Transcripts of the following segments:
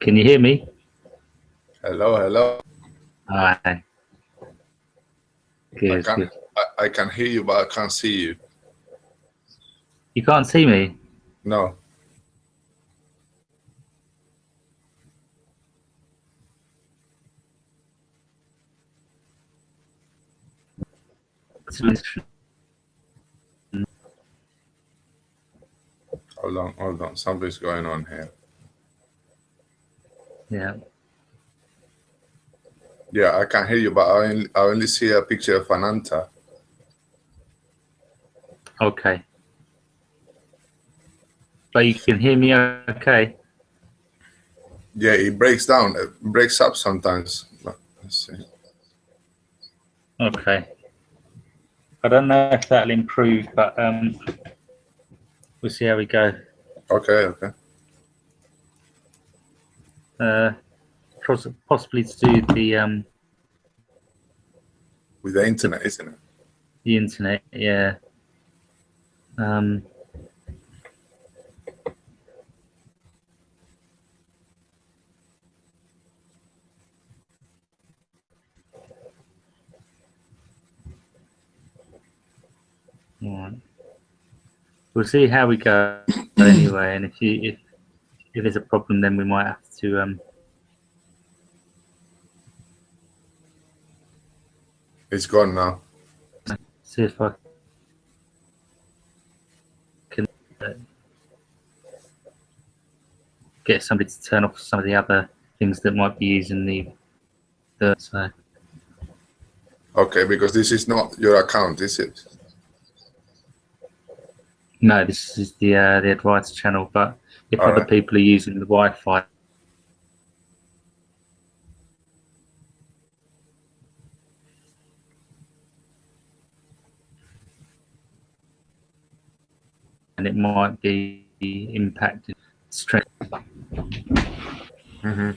Can you hear me? Hello, hello. Hi. I Good, can good. I can hear you, but I can't see you. You can't see me? No. Hold on. Something's going on here. Yeah. Yeah, I can hear you, but I only see a picture of Ananta. Okay. But you can hear me okay? Yeah, it breaks down. It breaks up sometimes. Let's see. Okay. I don't know if that'll improve, but we'll see how we go. Okay, okay. Uh, possibly to do With the internet, isn't it? the internet. Yeah. Um, all right. We'll see how we go anyway. And if there's a problem, then we might have to It's gone now. see if I can get somebody to turn off some of the other things that might be using the so. Okay, because this is not your account, is it? No, this is the advice channel. But if All other right. people are using the Wi-Fi, and it might be impacted straight. Mm-hmm.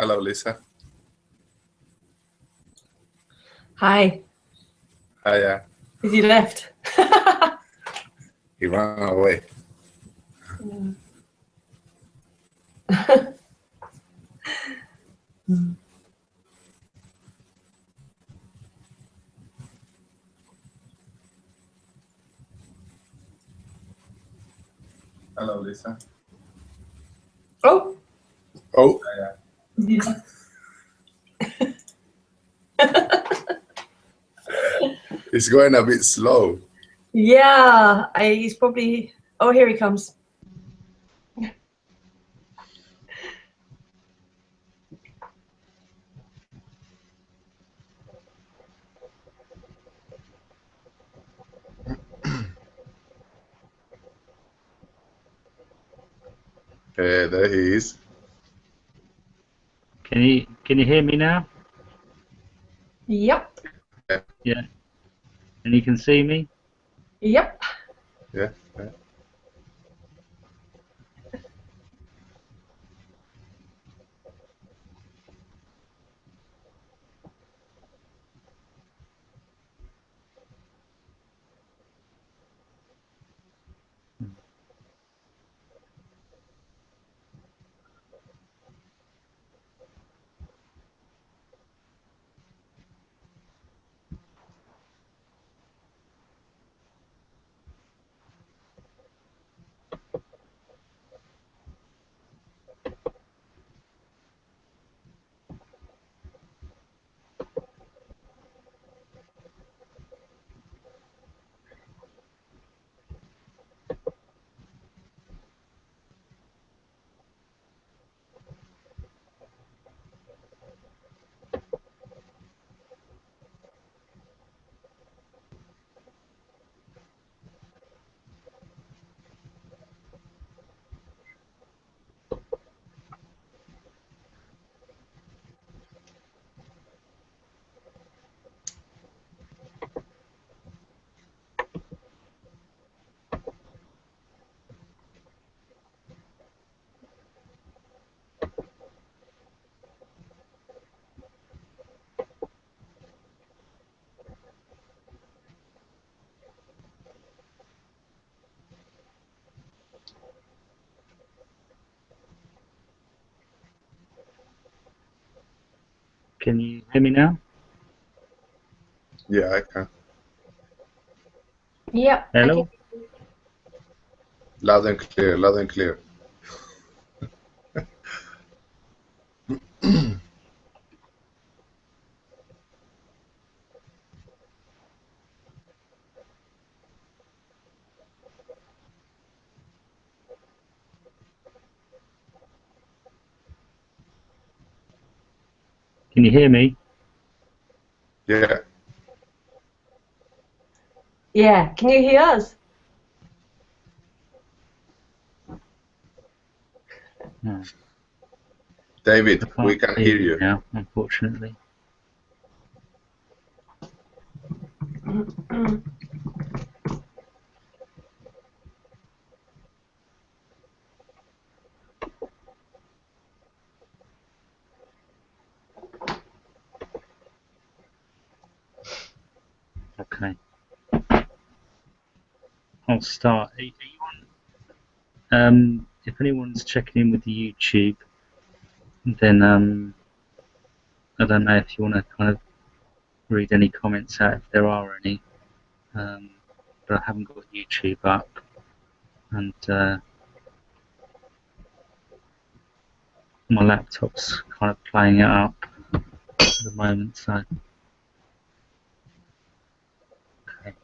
Hello, Lisa. Hi. Hiya. Is he left? He ran away. Hello, Lisa. Oh. Oh. Is he left? It's going a bit slow. Yeah, he's probably. Oh, here he comes. There he is. Can you hear me now? Yep. Yeah. And you can see me? Yep. Yeah. Can you hear me now? Yeah, I can. Yep. Hello? Loud and clear, loud and clear. Can you hear me? Yeah. Yeah. Can you hear us? No, David, I can't we can hear you. now, unfortunately. Okay. I'll start. Are you on? If anyone's checking in with the YouTube, then I don't know if you want to kind of read any comments out if there are any. But I haven't got YouTube up, and my laptop's kind of playing it up at the moment. So, okay.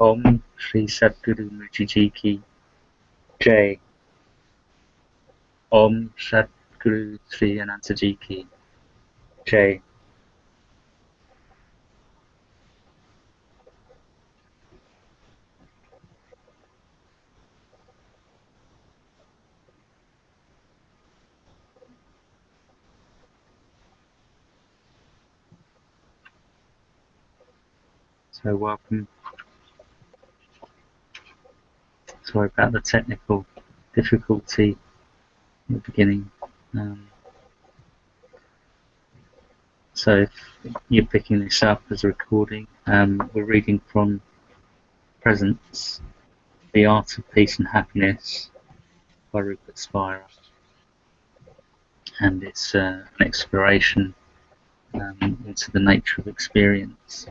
Om Shri Satguru Muji Ki Jai. Om Satguru Sri Ananta Ji Ki Jay. So welcome. Sorry about the technical difficulty in the beginning. So if you're picking this up as a recording, we're reading from Presence, The Art of Peace and Happiness by Rupert Spira. And it's an exploration into the nature of experience.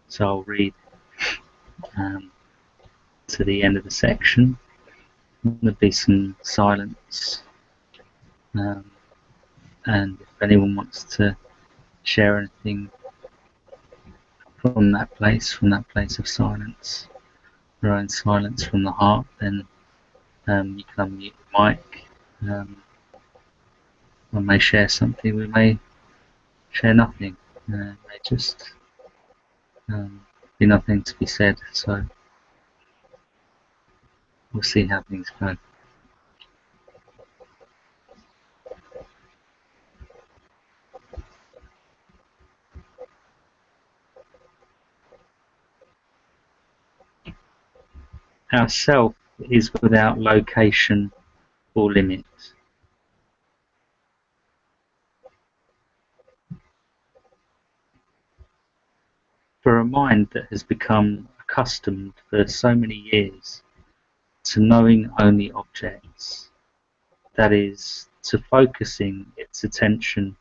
So I'll read to the end of the section. There'll be some silence, and if anyone wants to share anything from that place of silence, your own silence from the heart, then you can unmute the mic. We may share something, we may share nothing. It may just be nothing to be said. So we'll see how things go. Our self is without location or limit. For a mind that has become accustomed for so many years to knowing only objects, that is, to focusing its attention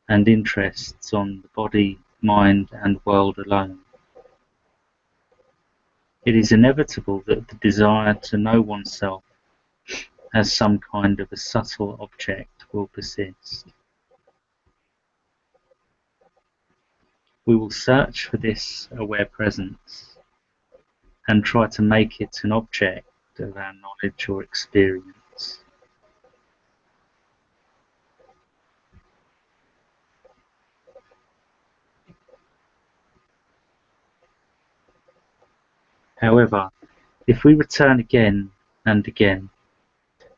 and interests on the body, mind and world alone, it is inevitable that the desire to know oneself as some kind of a subtle object will persist. We will search for this aware presence and try to make it an object of our knowledge or experience. However, if we return again and again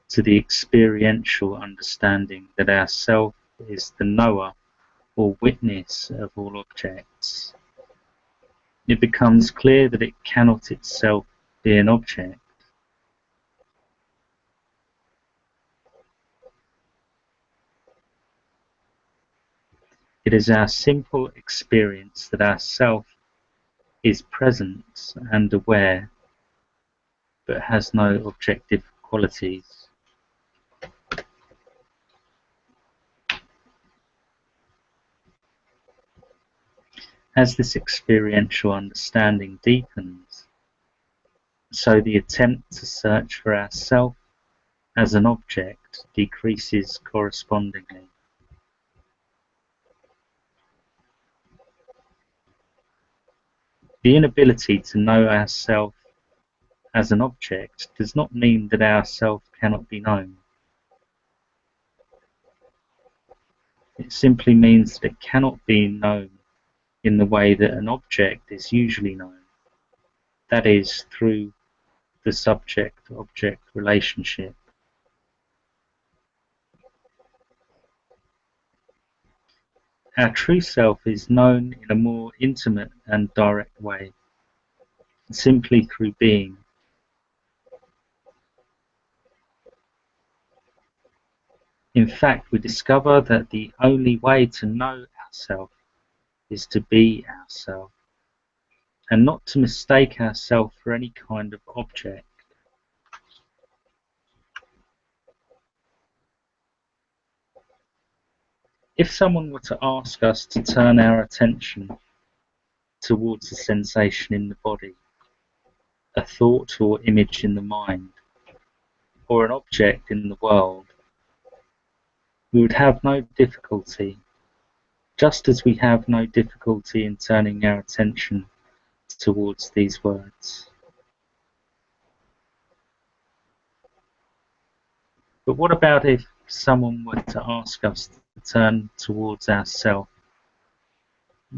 to the experiential understanding that our self is the knower or witness of all objects, it becomes clear that it cannot itself be an object. It is our simple experience that our self is present and aware, but has no objective qualities. As this experiential understanding deepens, so the attempt to search for ourself as an object decreases correspondingly. The inability to know ourself as an object does not mean that ourself cannot be known. It simply means that it cannot be known in the way that an object is usually known, that is, through the subject-object relationship. Our true self is known in a more intimate and direct way, simply through being. In fact, we discover that the only way to know ourselves is to be ourselves, and not to mistake ourselves for any kind of object. If someone were to ask us to turn our attention towards a sensation in the body, a thought or image in the mind, or an object in the world, we would have no difficulty just as we have no difficulty in turning our attention towards these words. But what about if someone were to ask us to turn towards ourself,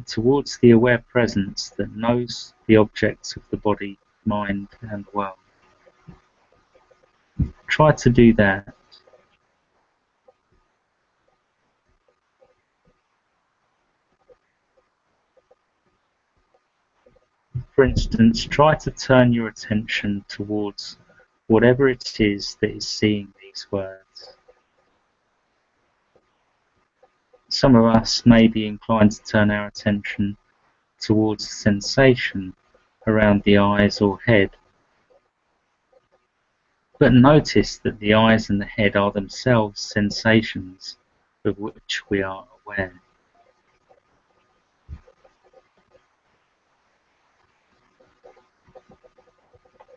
towards the aware presence that knows the objects of the body, mind, and world? Try to do that. For instance, try to turn your attention towards whatever it is that is seeing these words. Some of us may be inclined to turn our attention towards sensation around the eyes or head. But notice that the eyes and the head are themselves sensations of which we are aware.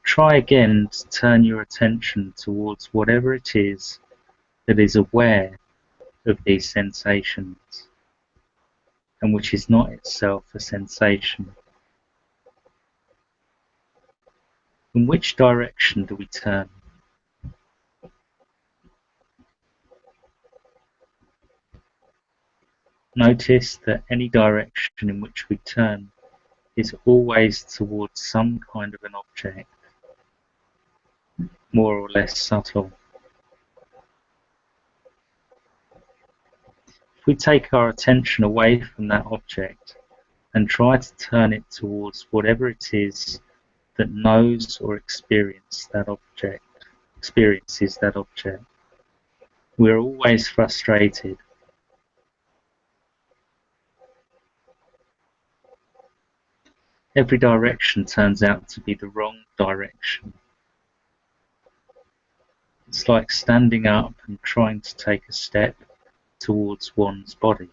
Try again to turn your attention towards whatever it is that is aware of these sensations, and which is not itself a sensation. In which direction do we turn? Notice that any direction in which we turn is always towards some kind of an object, more or less subtle. If we take our attention away from that object and try to turn it towards whatever it is that knows or experiences that object, we're always frustrated. Every direction turns out to be the wrong direction. It's like standing up and trying to take a step towards one's body.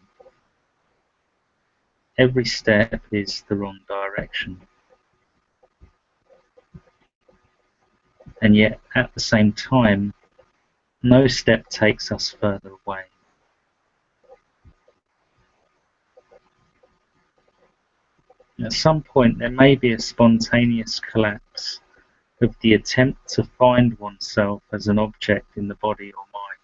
Every step is the wrong direction. And yet, at the same time, no step takes us further away. At some point, there may be a spontaneous collapse of the attempt to find oneself as an object in the body or mind.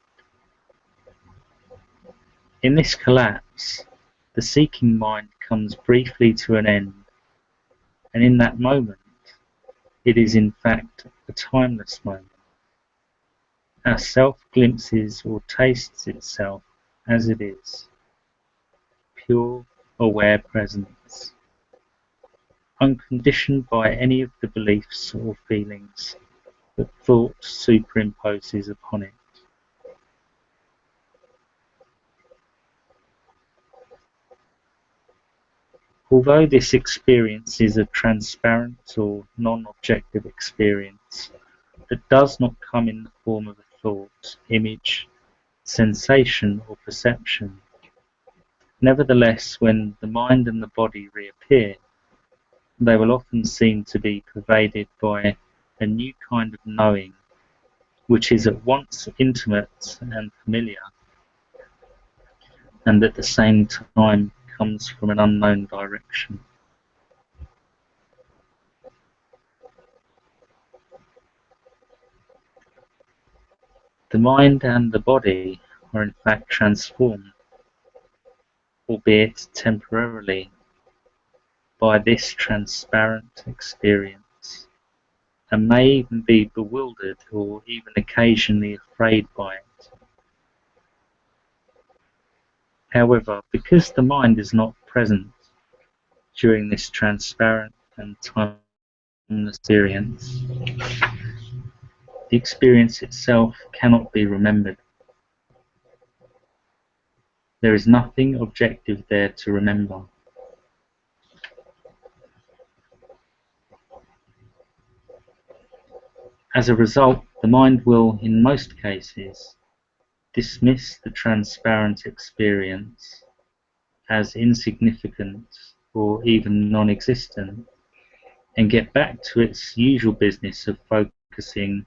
In this collapse, the seeking mind comes briefly to an end, and in that moment, it is in fact a timeless moment. Our self glimpses or tastes itself as it is, pure, aware presence, unconditioned by any of the beliefs or feelings that thought superimposes upon it. Although this experience is a transparent or non-objective experience that does not come in the form of a thought, image, sensation, or perception, nevertheless, when the mind and the body reappear, they will often seem to be pervaded by a new kind of knowing, which is at once intimate and familiar, and at the same time comes from an unknown direction. The mind and the body are in fact transformed, albeit temporarily, by this transparent experience, and may even be bewildered or even occasionally afraid by it. However, because the mind is not present during this transparent and timeless experience, the experience itself cannot be remembered. There is nothing objective there to remember. As a result, the mind will, in most cases, dismiss the transparent experience as insignificant or even non-existent, and get back to its usual business of focusing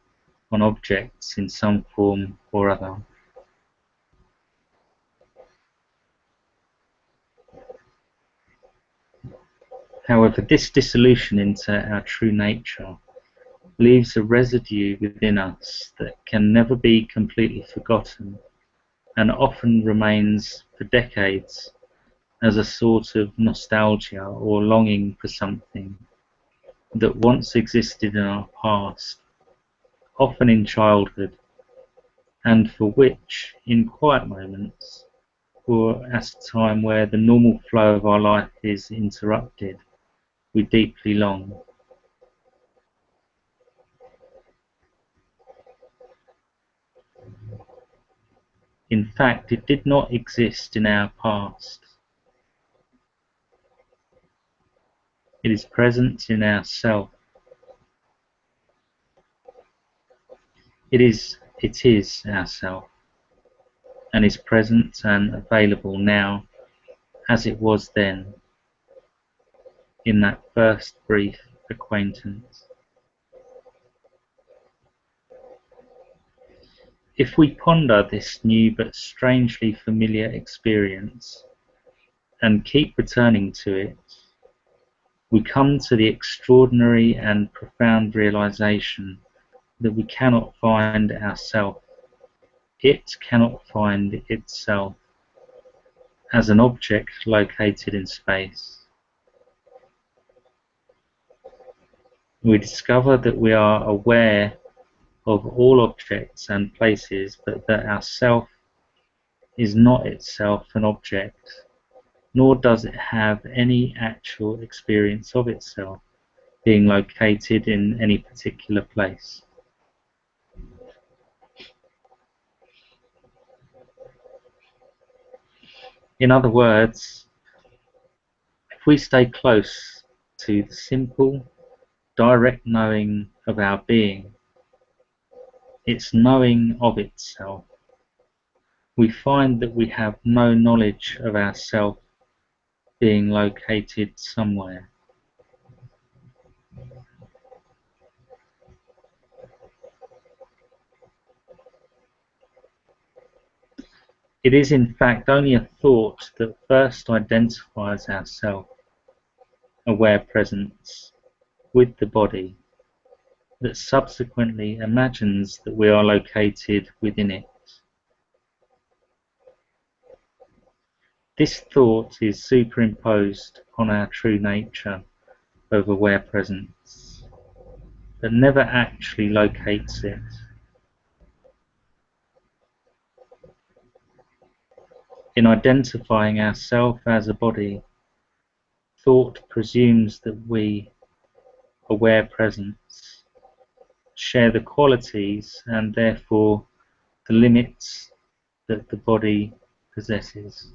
on objects in some form or other. However, this dissolution into our true nature leaves a residue within us that can never be completely forgotten and often remains for decades as a sort of nostalgia or longing for something that once existed in our past, often in childhood, and for which, in quiet moments, or at a time where the normal flow of our life is interrupted, we deeply long. In fact, it did not exist in our past. It is present in ourself. It is ourself, and is present and available now as it was then, in that first brief acquaintance. If we ponder this new but strangely familiar experience and keep returning to it, we come to the extraordinary and profound realization that we cannot find ourself. It cannot find itself as an object located in space. We discover that we are aware of all objects and places, but that our self is not itself an object, nor does it have any actual experience of itself being located in any particular place. In other words, if we stay close to the simple, direct knowing of our being, its knowing of itself, we find that we have no knowledge of ourself being located somewhere. It is in fact only a thought that first identifies ourself, aware presence, with the body, that subsequently imagines that we are located within it. This thought is superimposed upon our true nature of aware presence, but never actually locates it. In identifying ourself as a body, thought presumes that we, aware presence, share the qualities and therefore the limits that the body possesses.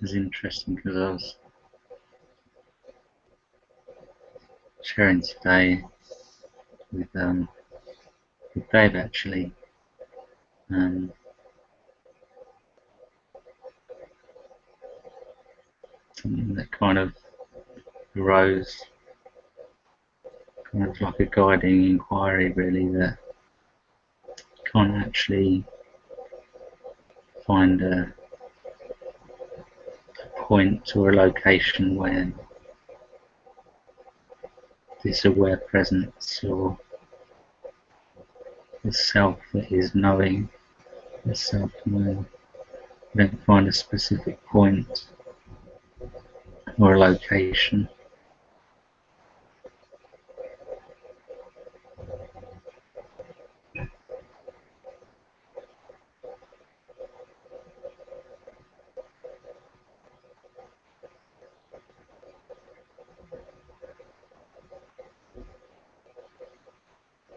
It's interesting because I was sharing today with Dave actually, um, something that kind of arose, kind of like a guiding inquiry really, that can't actually find a point or a location where this aware presence or the self that is knowing, the self-knowing, don't find a specific point or a location.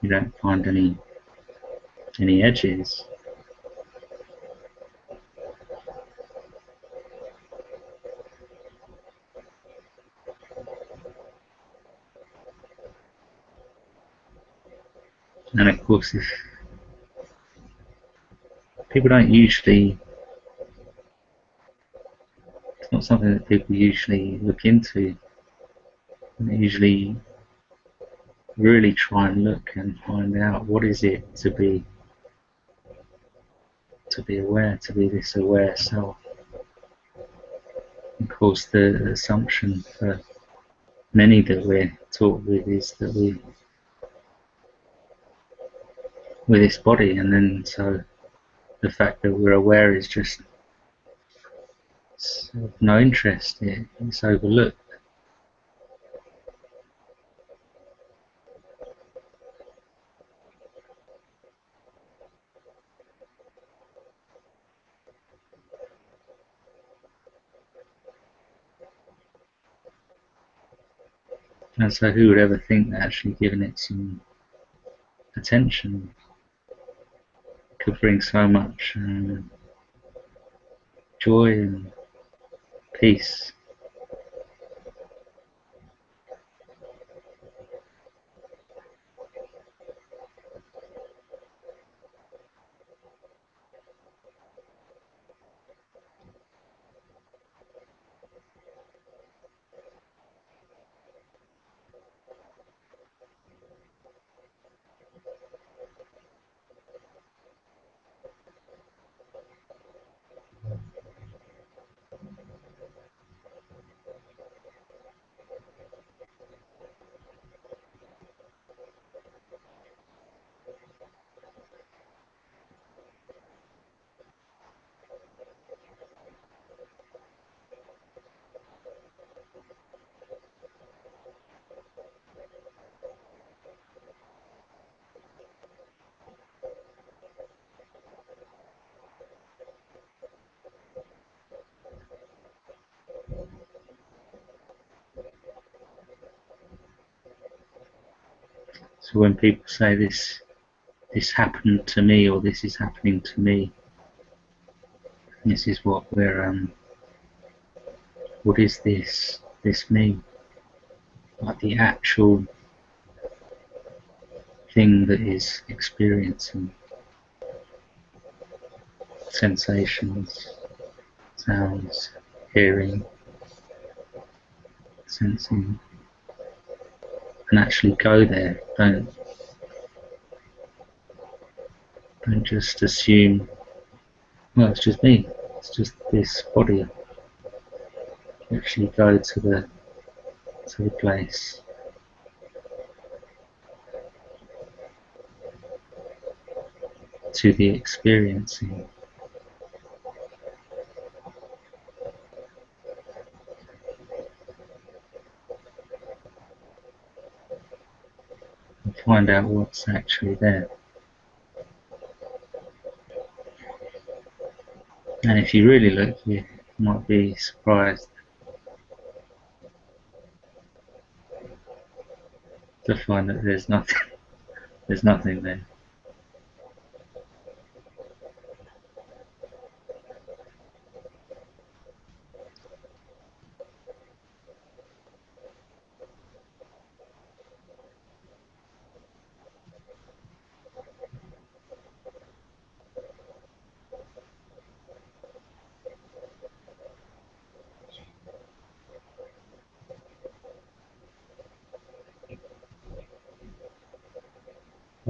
you don't find any edges. And of course, if people don't usually, it's not something that people usually look into. They usually really try and look and find out what is it to be aware, to be this aware self. Of course, the assumption for many that we're taught with is that we're this body, and then so the fact that we're aware is just of no interest. It's overlooked. And so who would ever think that actually giving it some attention could bring so much joy and peace. So when people say this happened to me, or this is happening to me, this is what what is this me? Like the actual thing that is experiencing sensations, sounds, hearing, sensing, and actually go there. Don't just assume, well, it's just me, it's just this body. Actually go to the place, to the experiencing. And find out what's actually there. And if you really look, you might be surprised to find that there's nothing there.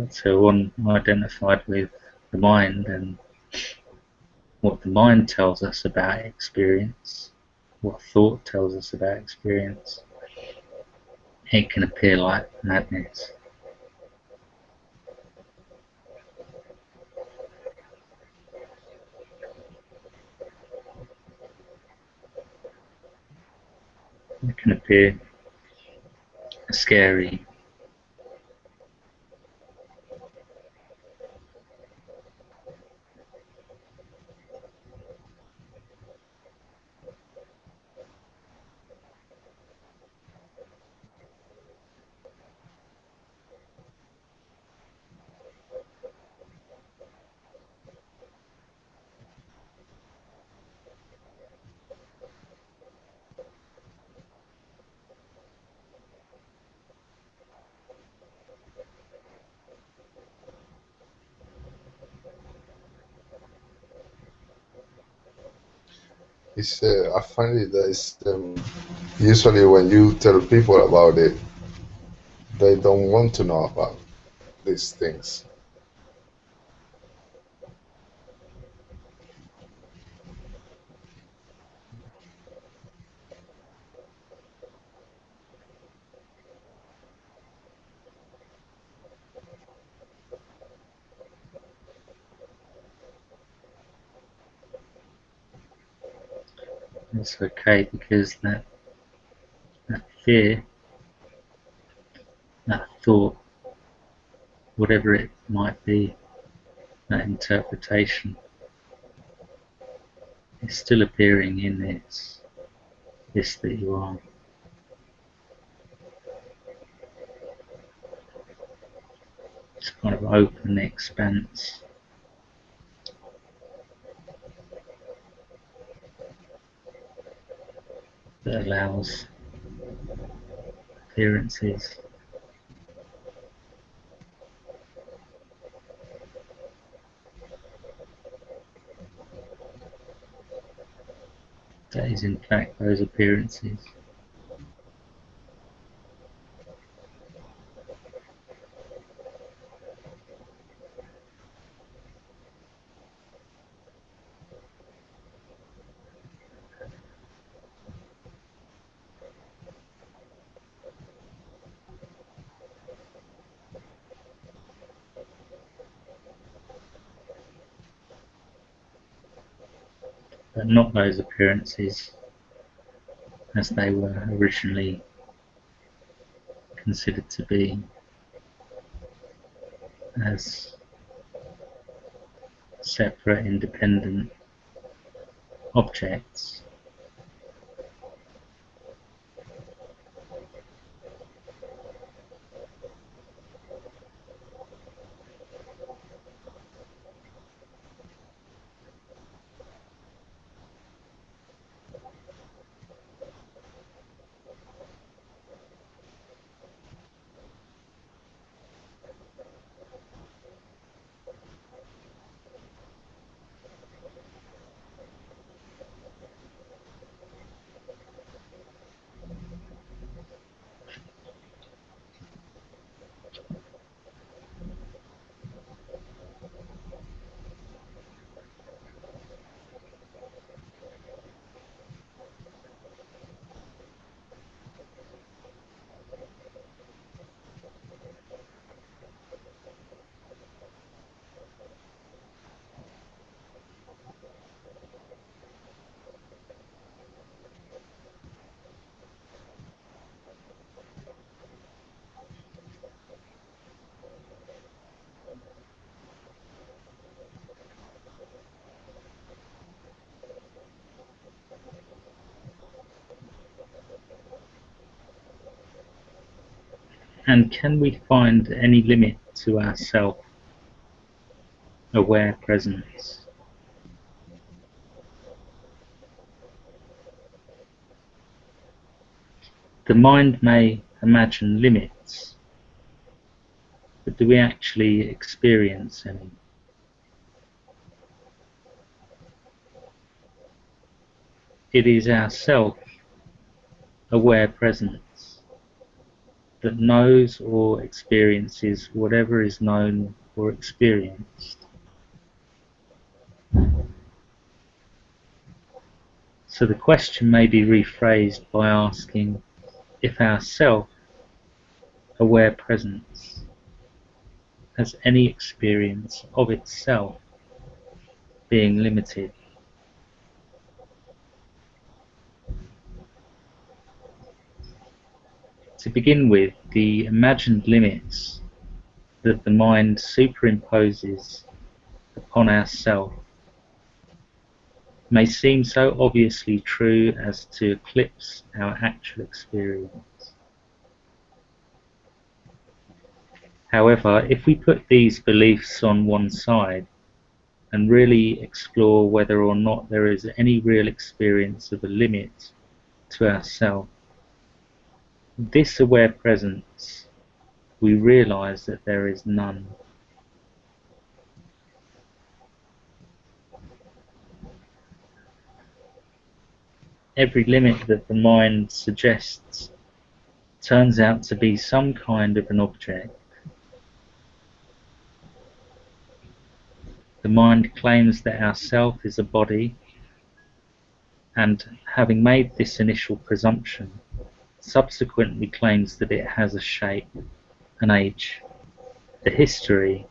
So one identified with the mind and what the mind tells us about experience, what thought tells us about experience. It can appear like madness. It can appear scary. It's I find it that it's usually when you tell people about it, they don't want to know about these things. It's okay, because that fear, that thought, whatever it might be, that interpretation, is still appearing in this that you are. It's kind of open expanse that allows appearances, that is in fact those appearances. But not those appearances as they were originally considered to be, as separate, independent objects. And can we find any limit to our self-aware presence? The mind may imagine limits, but do we actually experience any? It is our self-aware presence that knows or experiences whatever is known or experienced. So the question may be rephrased by asking if our self-aware presence has any experience of itself being limited. To begin with, the imagined limits that the mind superimposes upon our self may seem so obviously true as to eclipse our actual experience. However, if we put these beliefs on one side and really explore whether or not there is any real experience of a limit to ourself, this aware presence, we realize that there is none. every limit that the mind suggests turns out to be some kind of an object. The mind claims that our self is a body, and having made this initial presumption, subsequently claims that it has a shape, an age, a history,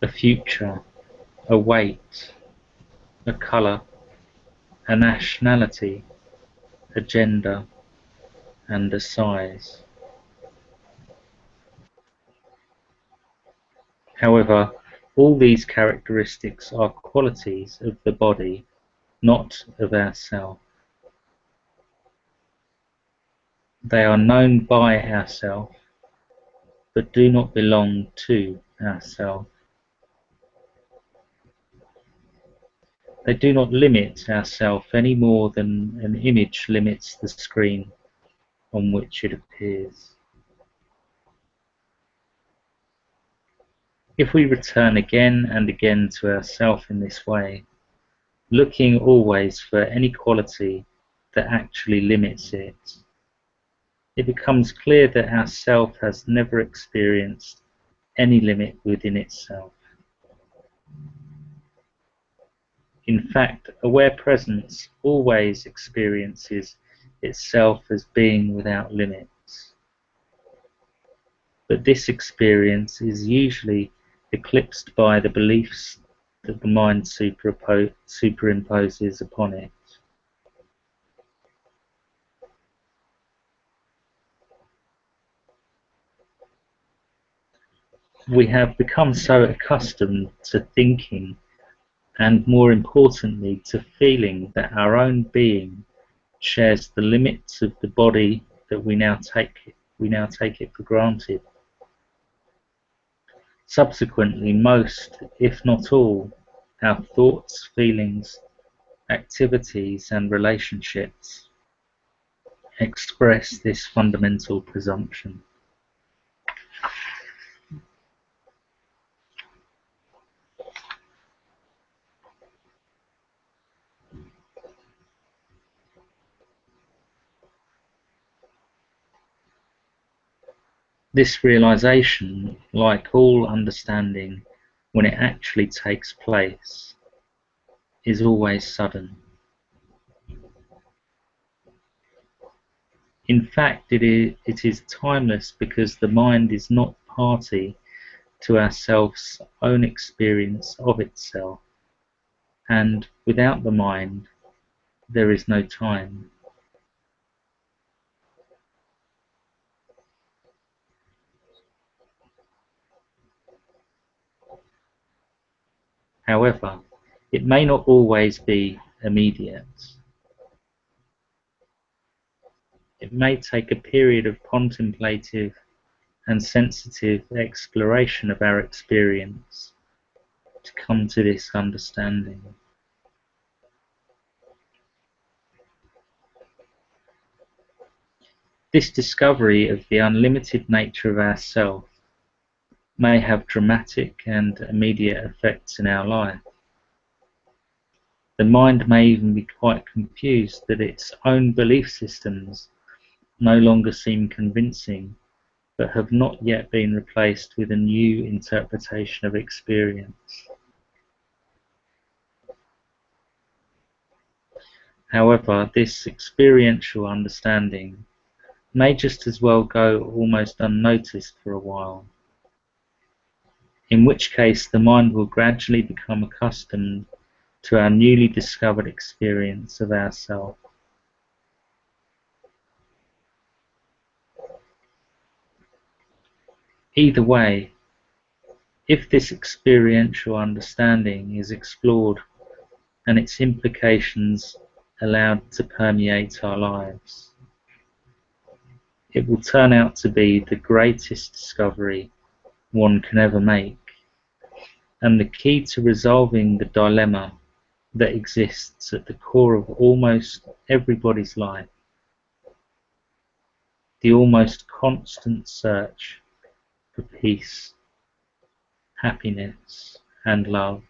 a future, a weight, a colour, a nationality, a gender, and a size. However, all these characteristics are qualities of the body, not of ourself. They are known by ourself, but do not belong to ourself. They do not limit ourself any more than an image limits the screen on which it appears. If we return again and again to ourself in this way, looking always for any quality that actually limits it, it becomes clear that our self has never experienced any limit within itself. In fact, aware presence always experiences itself as being without limits. But this experience is usually eclipsed by the beliefs that the mind superimposes upon it. We have become so accustomed to thinking, and more importantly to feeling, that our own being shares the limits of the body that we now take it for granted. Subsequently, most, if not all, our thoughts, feelings, activities and relationships express this fundamental presumption. This realization, like all understanding when it actually takes place, is always sudden. In fact, it is timeless because the mind is not party to our self's own experience of itself, and without the mind, there is no time. However, it may not always be immediate. It may take a period of contemplative and sensitive exploration of our experience to come to this understanding. This discovery of the unlimited nature of our self may have dramatic and immediate effects in our life. The mind may even be quite confused that its own belief systems no longer seem convincing, but have not yet been replaced with a new interpretation of experience. However, this experiential understanding may just as well go almost unnoticed for a while, in which case the mind will gradually become accustomed to our newly discovered experience of ourself. Either way, if this experiential understanding is explored and its implications allowed to permeate our lives, it will turn out to be the greatest discovery one can ever make, and the key to resolving the dilemma that exists at the core of almost everybody's life, the almost constant search for peace, happiness, and love.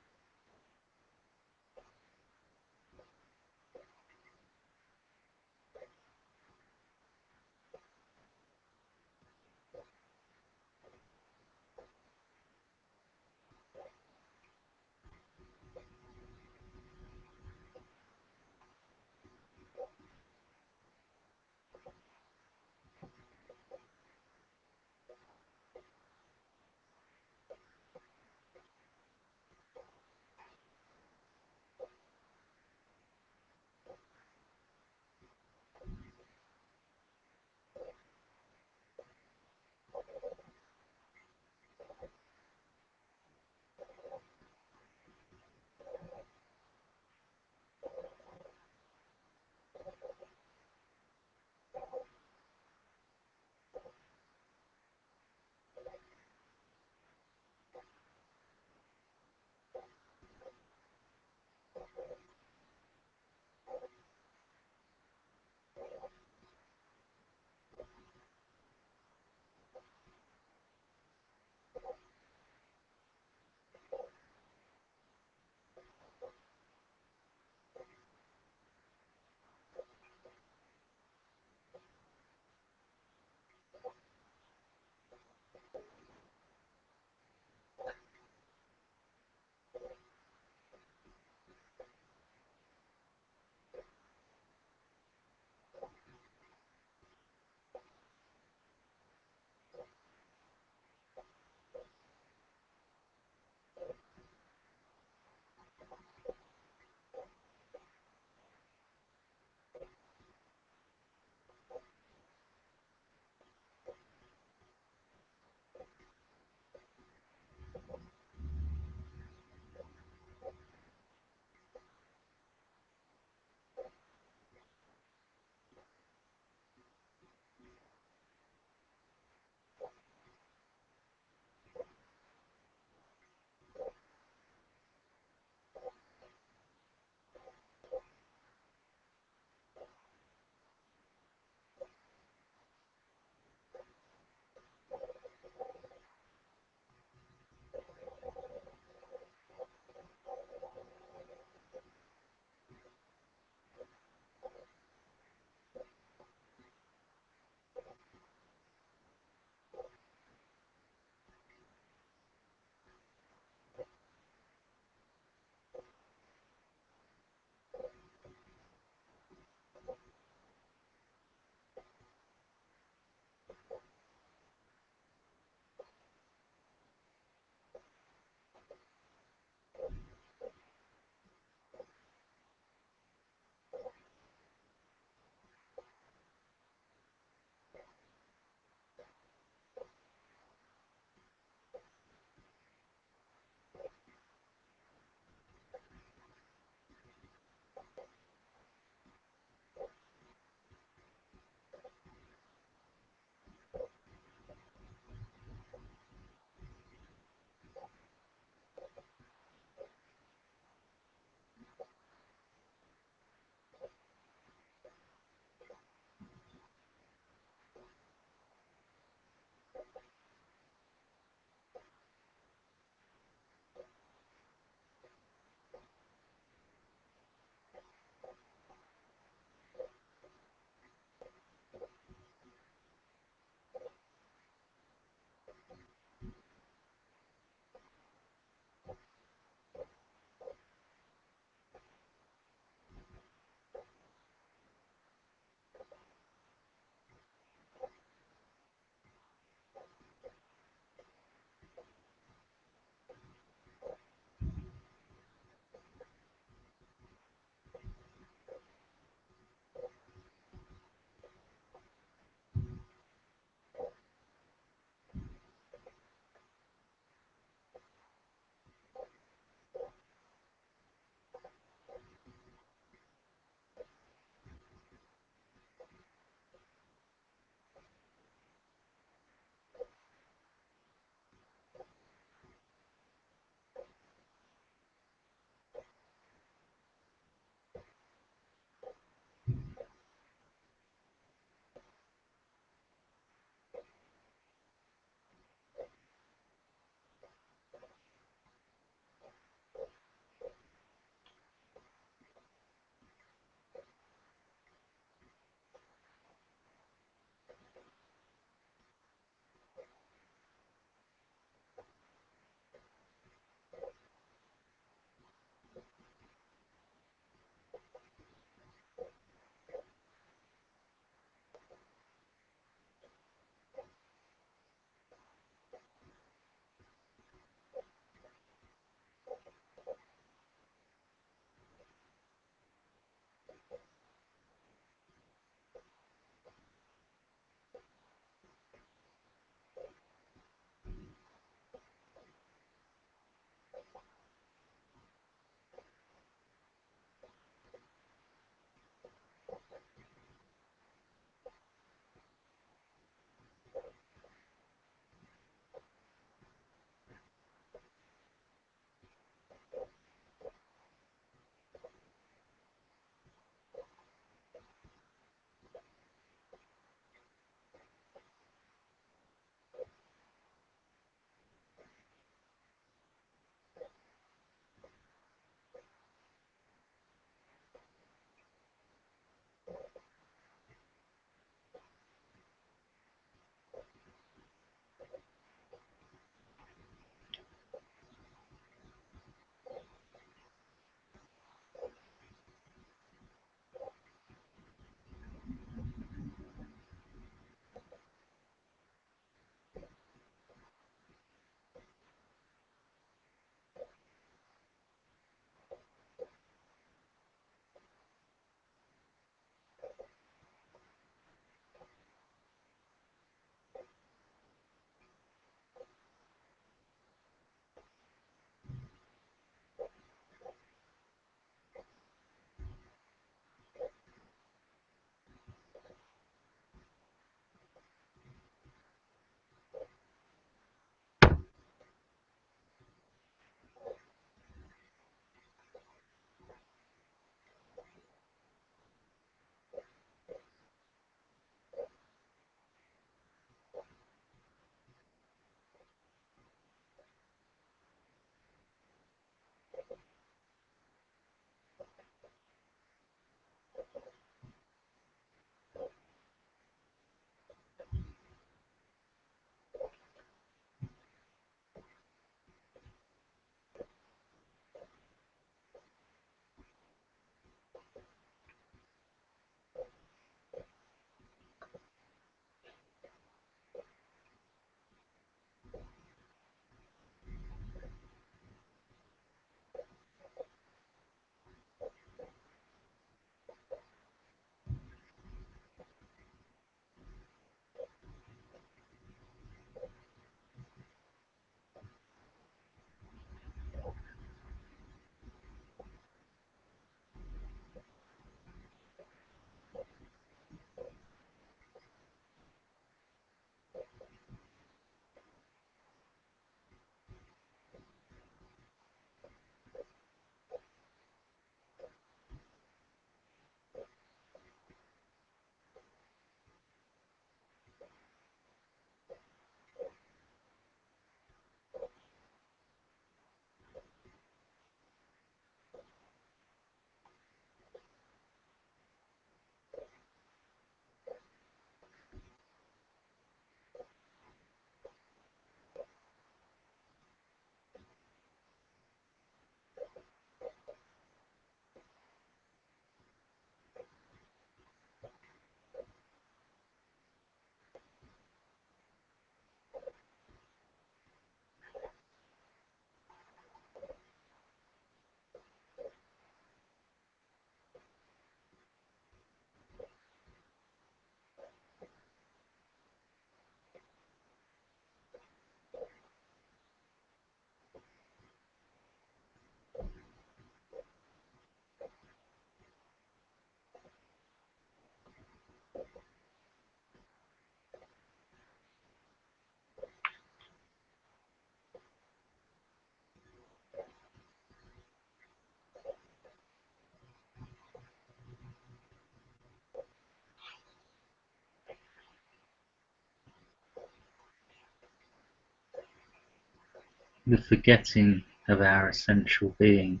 the forgetting of our essential being.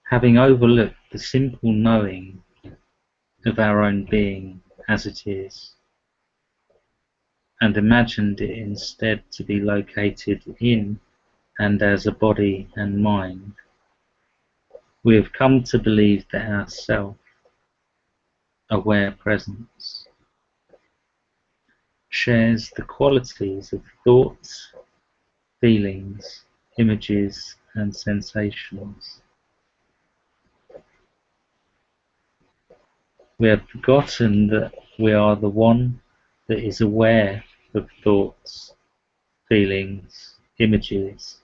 Having overlooked the simple knowing of our own being as it is, and imagined it instead to be located in and as a body and mind, we have come to believe that our self, aware presence, shares the qualities of thoughts, feelings, images, and sensations. We have forgotten that we are the one that is aware of thoughts, feelings, images,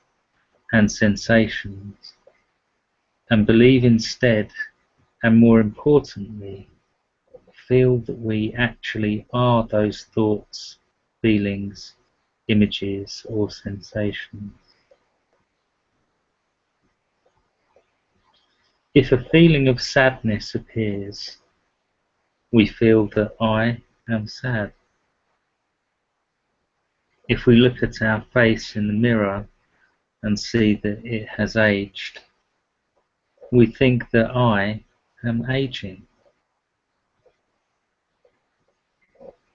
and sensations, and believe instead, and more importantly, feel that we actually are those thoughts, feelings, images, or sensations. If a feeling of sadness appears, we feel that I am sad. If we look at our face in the mirror and see that it has aged, we think that I am aging.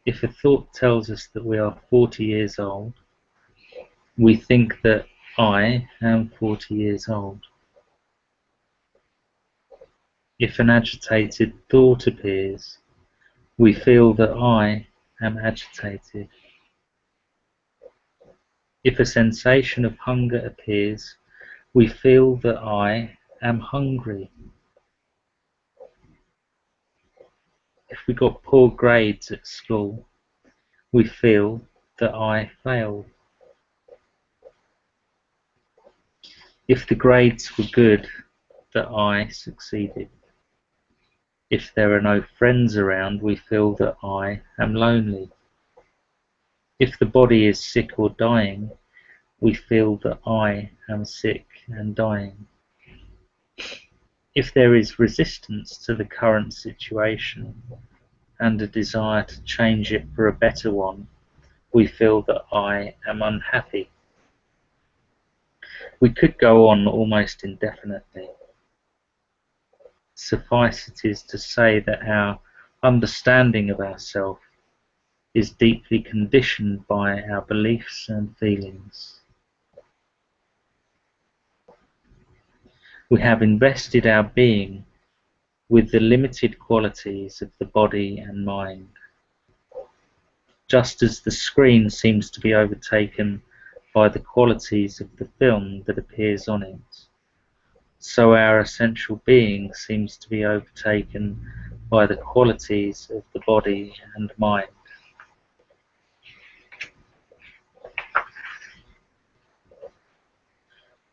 If a thought tells us that we are 40 years old, we think that I am 40 years old. If an agitated thought appears, we feel that I am agitated. If a sensation of hunger appears, we feel that I am hungry. If we got poor grades at school, we feel that I failed. If the grades were good, that I succeeded. If there are no friends around, we feel that I am lonely. If the body is sick or dying, we feel that I am sick and dying. If there is resistance to the current situation and a desire to change it for a better one, we feel that I am unhappy. We could go on almost indefinitely. Suffice it is to say that our understanding of ourself is deeply conditioned by our beliefs and feelings. We have invested our being with the limited qualities of the body and mind. Just as the screen seems to be overtaken by the qualities of the film that appears on it, so our essential being seems to be overtaken by the qualities of the body and mind.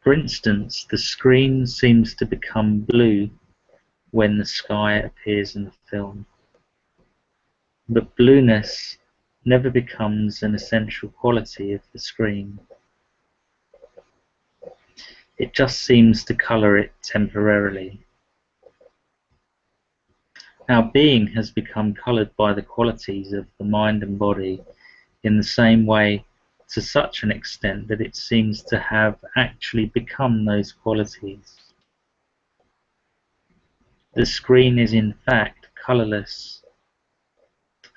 For instance, the screen seems to become blue when the sky appears in the film. But blueness never becomes an essential quality of the screen. It just seems to colour it temporarily. Our being has become coloured by the qualities of the mind and body in the same way, to such an extent that it seems to have actually become those qualities. The screen is in fact colourless,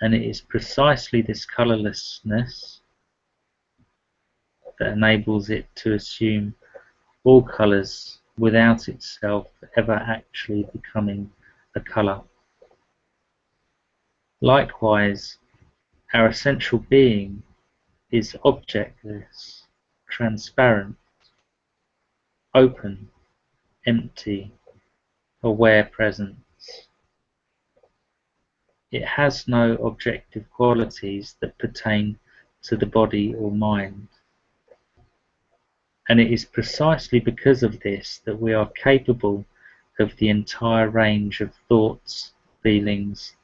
and it is precisely this colourlessness that enables it to assume all colours without itself ever actually becoming a colour. Likewise, our essential being is objectless, transparent, open, empty, aware presence. It has no objective qualities that pertain to the body or mind. And it is precisely because of this that we are capable of the entire range of thoughts, feelings,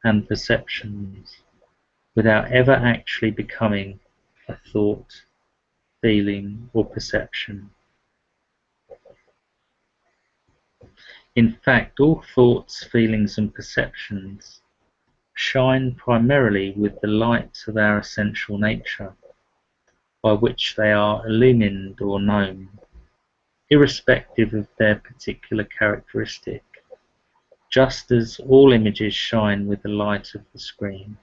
and perceptions, without ever actually becoming a thought, feeling, or perception. In fact, all thoughts, feelings, and perceptions shine primarily with the light of our essential nature, by which they are illumined or known, irrespective of their particular characteristic, just as all images shine with the light of the screen.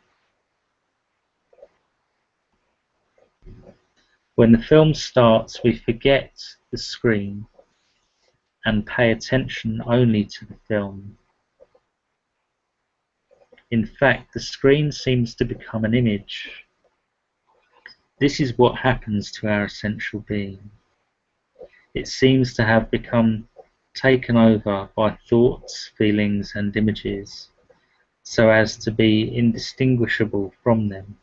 When the film starts, we forget the screen and pay attention only to the film. In fact, the screen seems to become an image. This is what happens to our essential being. It seems to have become taken over by thoughts, feelings, and images, so as to be indistinguishable from them.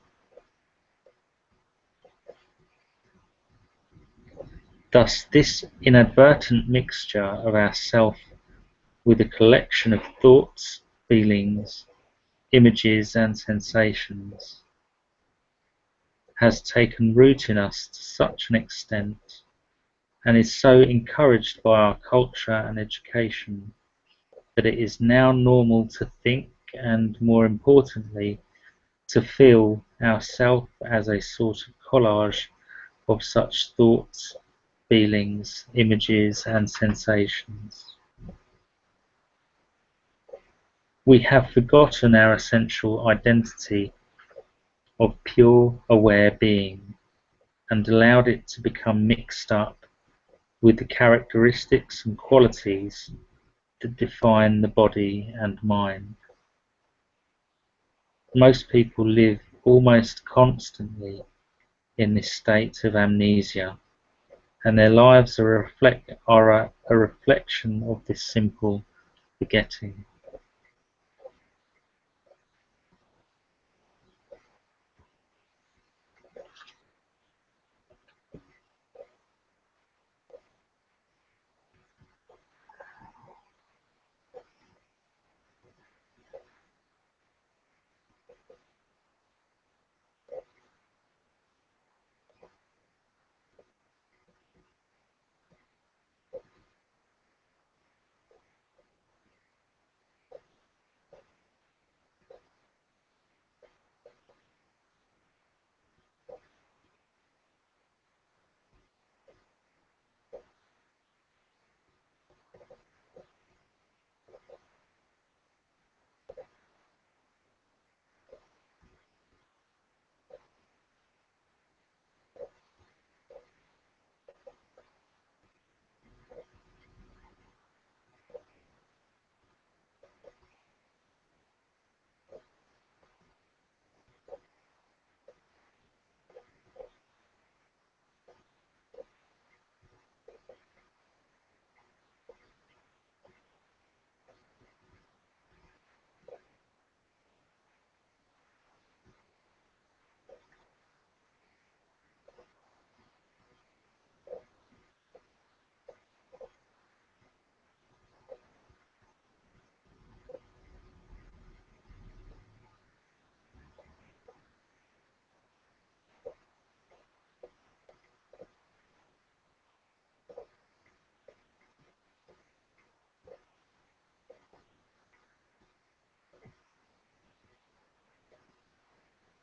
Thus, this inadvertent mixture of ourself with a collection of thoughts, feelings, images, and sensations has taken root in us to such an extent, and is so encouraged by our culture and education, that it is now normal to think and, more importantly, to feel ourself as a sort of collage of such thoughts, feelings, images, and sensations. We have forgotten our essential identity of pure, aware being, and allowed it to become mixed up with the characteristics and qualities that define the body and mind. Most people live almost constantly in this state of amnesia, and their lives are a reflection of this simple forgetting.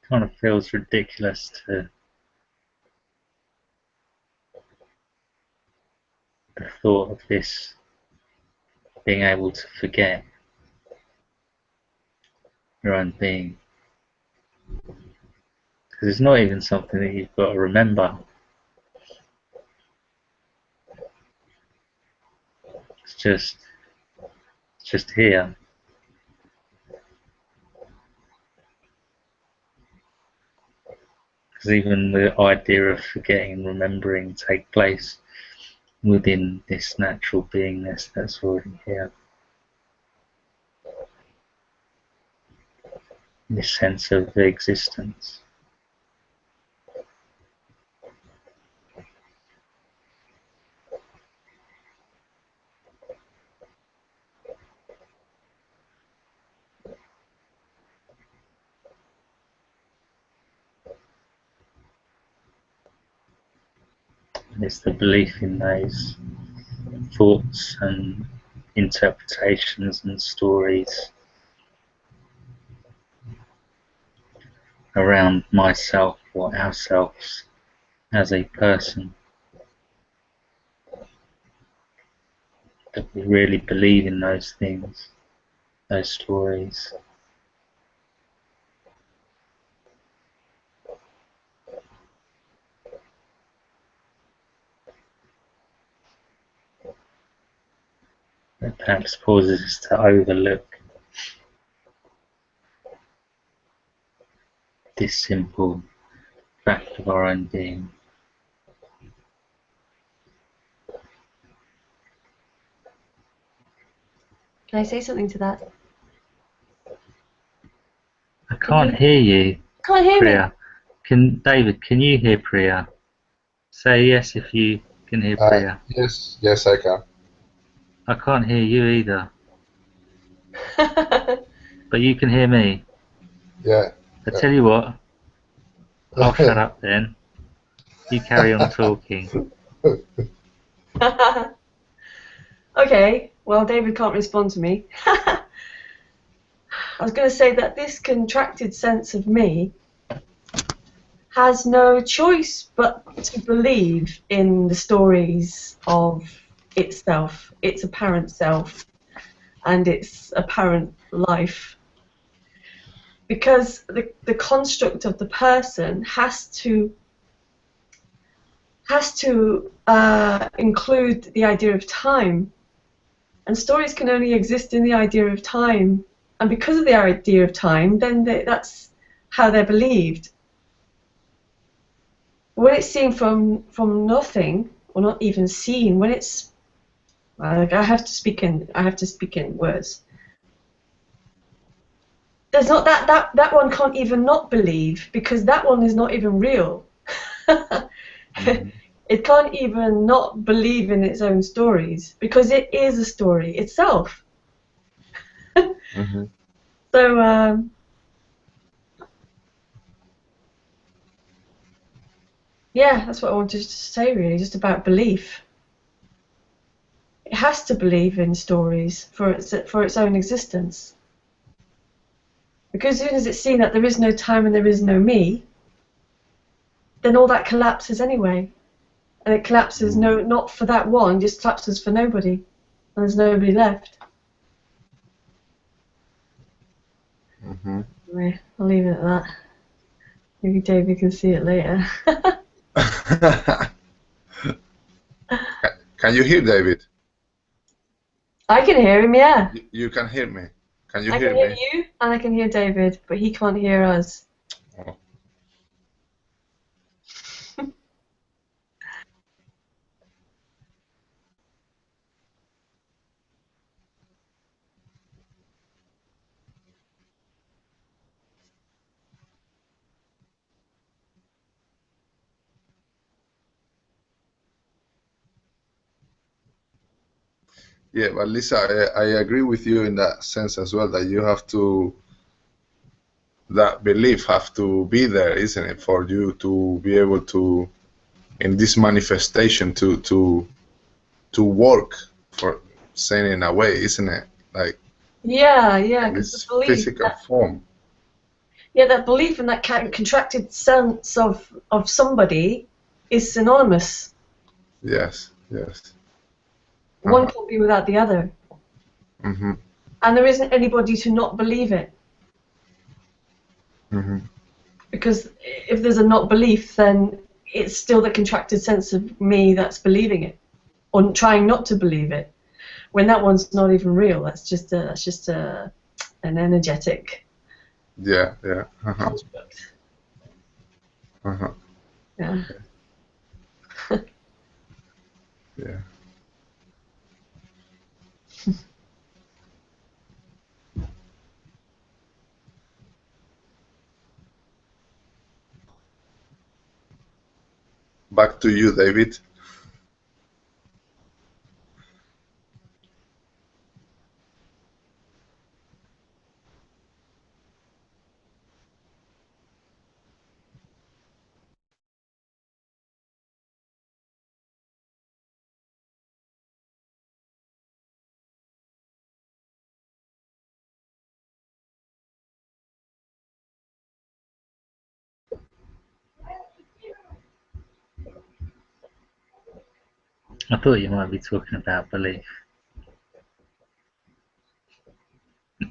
Kind of feels ridiculous to the thought of this being able to forget your own being, because it's not even something that you've got to remember. It's just here. Because even the idea of forgetting and remembering take place within this natural beingness that's already here. This sense of existence. And it's the belief in those thoughts and interpretations and stories around myself or ourselves as a person, that we really believe in those things, those stories. That perhaps causes us to overlook this simple fact of our own being. Can I say something to that? I can't hear you, Can't hear me. Priya. David, can you hear Priya? Say yes if you can hear Priya. Yes, I can. I can't hear you either, but you can hear me. Yeah. I tell you what, I'll shut up then. You carry on talking. Okay, well, David can't respond to me. I was going to say that this contracted sense of me has no choice but to believe in the stories of itself, its apparent self, and its apparent life. Because the construct of the person has to include the idea of time. And stories can only exist in the idea of time. And because of the idea of time, then that's how they're believed. When it's seen from nothing, or not even seen, when it's I have to speak in words. There's not that one can't even not believe, because that one is not even real. Mm-hmm. It can't even not believe in its own stories, because it is a story itself. Mm-hmm. So yeah, that's what I wanted to say, really, just about belief. It has to believe in stories for its own existence. Because as soon as it's seen that there is no time and there is no me, then all that collapses anyway. And it collapses not for that one, just collapses for nobody. And there's nobody left. Mm-hmm. Anyway, I'll leave it at that. Maybe David can see it later. Can you hear David? I can hear him, yeah. You can hear me. Can you I hear can hear me? you and I can hear David, but he can't hear us. Oh. Yeah, but Lisa, I agree with you in that sense as well, that you have to, that belief have to be there, isn't it, for you to be able to, in this manifestation, to work, for saying in a way, isn't it? Like Yeah, in because the this belief, physical form. that belief and that contracted sense of somebody is synonymous. Yes, yes. One can't be without the other. Mm-hmm. And there isn't anybody to not believe it. Mm-hmm. Because if there's a not belief, then it's still the contracted sense of me that's believing it, or trying not to believe it. When that one's not even real, that's just an energetic Yeah, yeah. Uh-huh. construct. Uh-huh. Yeah. Yeah. Back to you, David. I thought you might be talking about belief. It's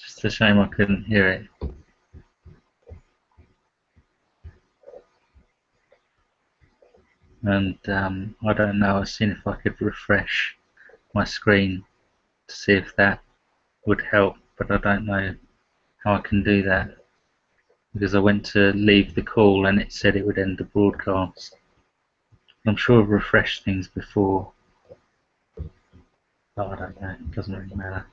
just a shame I couldn't hear it. And I don't know, I was seeing if I could refresh my screen to see if that would help, but I don't know how I can do that because I went to leave the call and it said it would end the broadcast. I'm sure I've refreshed things before, but I don't know, it doesn't really matter.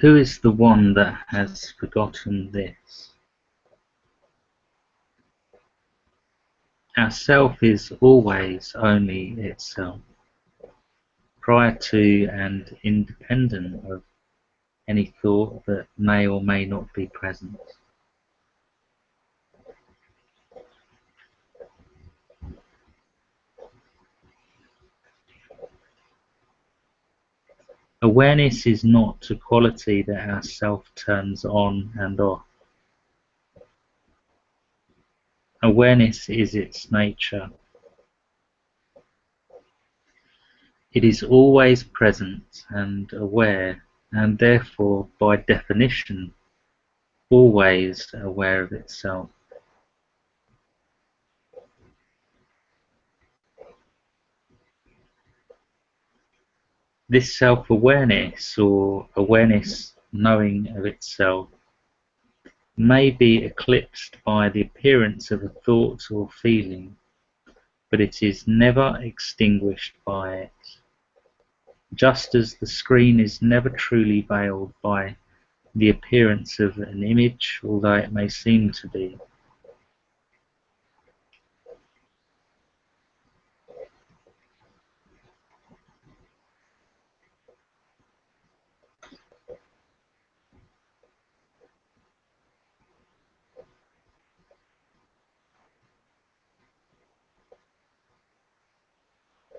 Who is the one that has forgotten this? Our self is always only itself, prior to and independent of any thought that may or may not be present. Awareness is not a quality that our self turns on and off. Awareness is its nature. It is always present and aware, and therefore, by definition, always aware of itself. This self-awareness, or awareness knowing of itself, may be eclipsed by the appearance of a thought or feeling, but it is never extinguished by it, just as the screen is never truly veiled by the appearance of an image, although it may seem to be.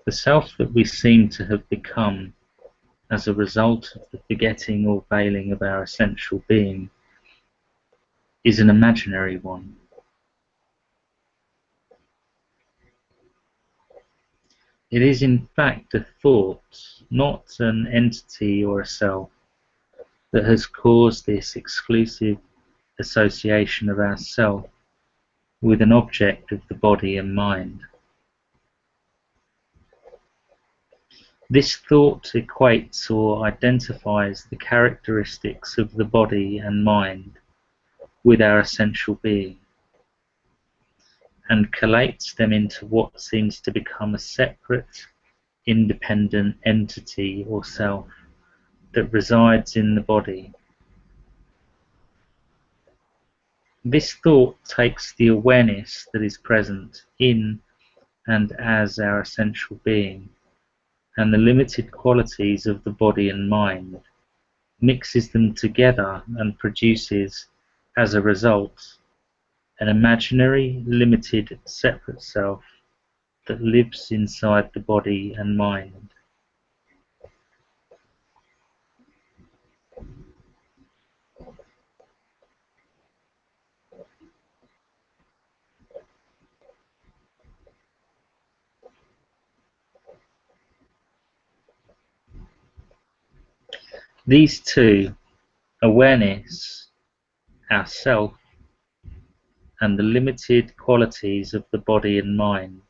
The self that we seem to have become as a result of the forgetting or veiling of our essential being is an imaginary one. It is in fact a thought, not an entity or a self, that has caused this exclusive association of ourself with an object of the body and mind. This thought equates or identifies the characteristics of the body and mind with our essential being, and collates them into what seems to become a separate, independent entity or self that resides in the body. This thought takes the awareness that is present in and as our essential being, and the limited qualities of the body and mind, mixes them together and produces, as a result, an imaginary, limited, separate self that lives inside the body and mind. These two, awareness, ourself, and the limited qualities of the body and mind,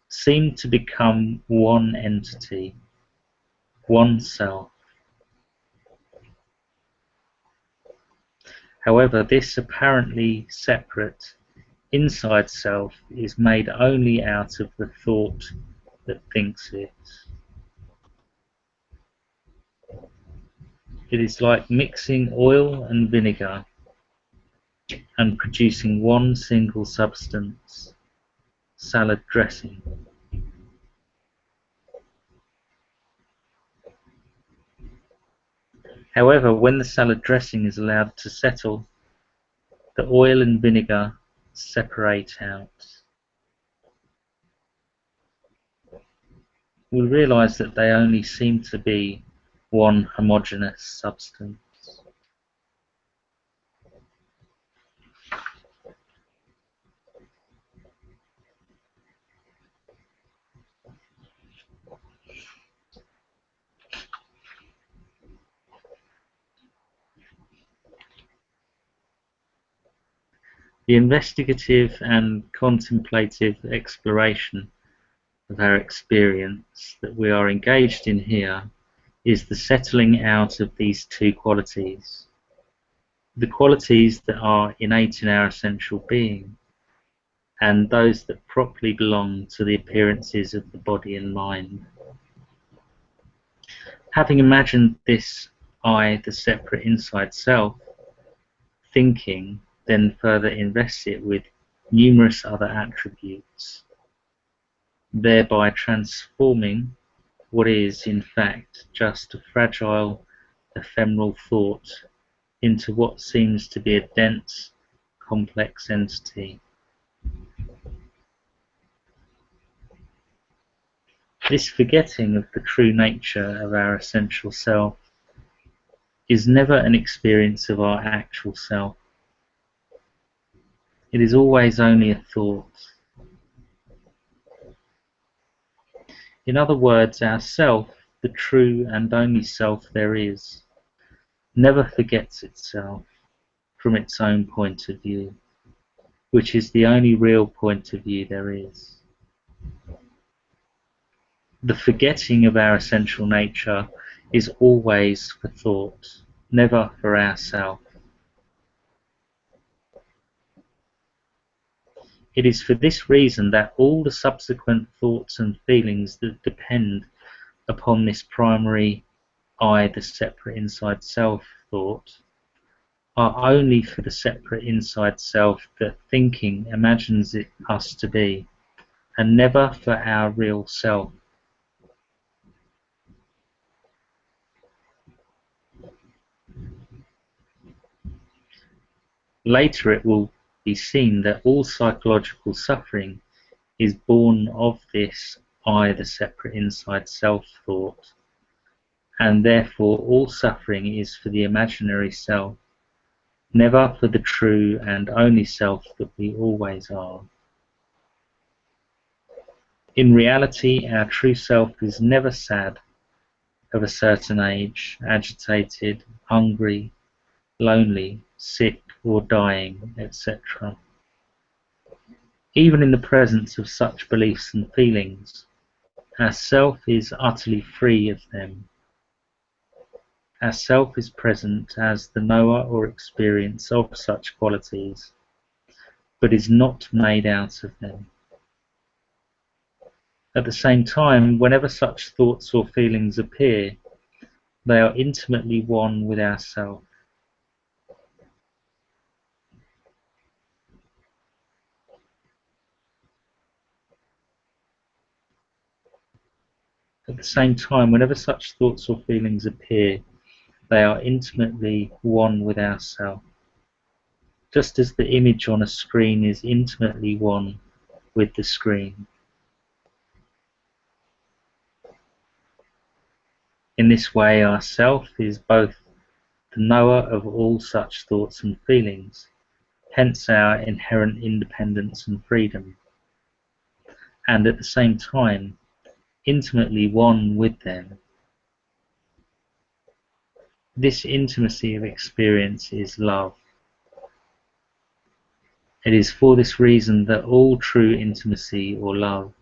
seem to become one entity, one self. However, this apparently separate inside self is made only out of the thought that thinks it. It is like mixing oil and vinegar and producing one single substance, salad dressing. However, when the salad dressing is allowed to settle, the oil and vinegar separate out. We realize that they only seem to be one homogeneous substance. The investigative and contemplative exploration of our experience that we are engaged in here is the settling out of these two qualities, the qualities that are innate in our essential being, and those that properly belong to the appearances of the body and mind. Having imagined this I, the separate inside self, thinking then further invests it with numerous other attributes, thereby transforming what is in fact just a fragile, ephemeral thought into what seems to be a dense, complex entity. This forgetting of the true nature of our essential self is never an experience of our actual self. It is always only a thought. In other words, our self, the true and only self there is, never forgets itself from its own point of view, which is the only real point of view there is. The forgetting of our essential nature is always for thought, never for ourself. It is for this reason that all the subsequent thoughts and feelings that depend upon this primary I, the separate inside self thought, are only for the separate inside self that thinking imagines it us to be, and never for our real self. Later it will be seen that all psychological suffering is born of this I, the separate inside self thought, and therefore all suffering is for the imaginary self, never for the true and only self that we always are. In reality, our true self is never sad, of a certain age, agitated, hungry, lonely, sick or dying, etc. Even in the presence of such beliefs and feelings, our self is utterly free of them. Our self is present as the knower or experience of such qualities, but is not made out of them. At the same time, whenever such thoughts or feelings appear, they are intimately one with ourself. At the same time, whenever such thoughts or feelings appear, they are intimately one with ourself, just as the image on a screen is intimately one with the screen. In this way, our self is both the knower of all such thoughts and feelings, hence our inherent independence and freedom, and at the same time, intimately one with them. This intimacy of experience is love. It is for this reason that all true intimacy or love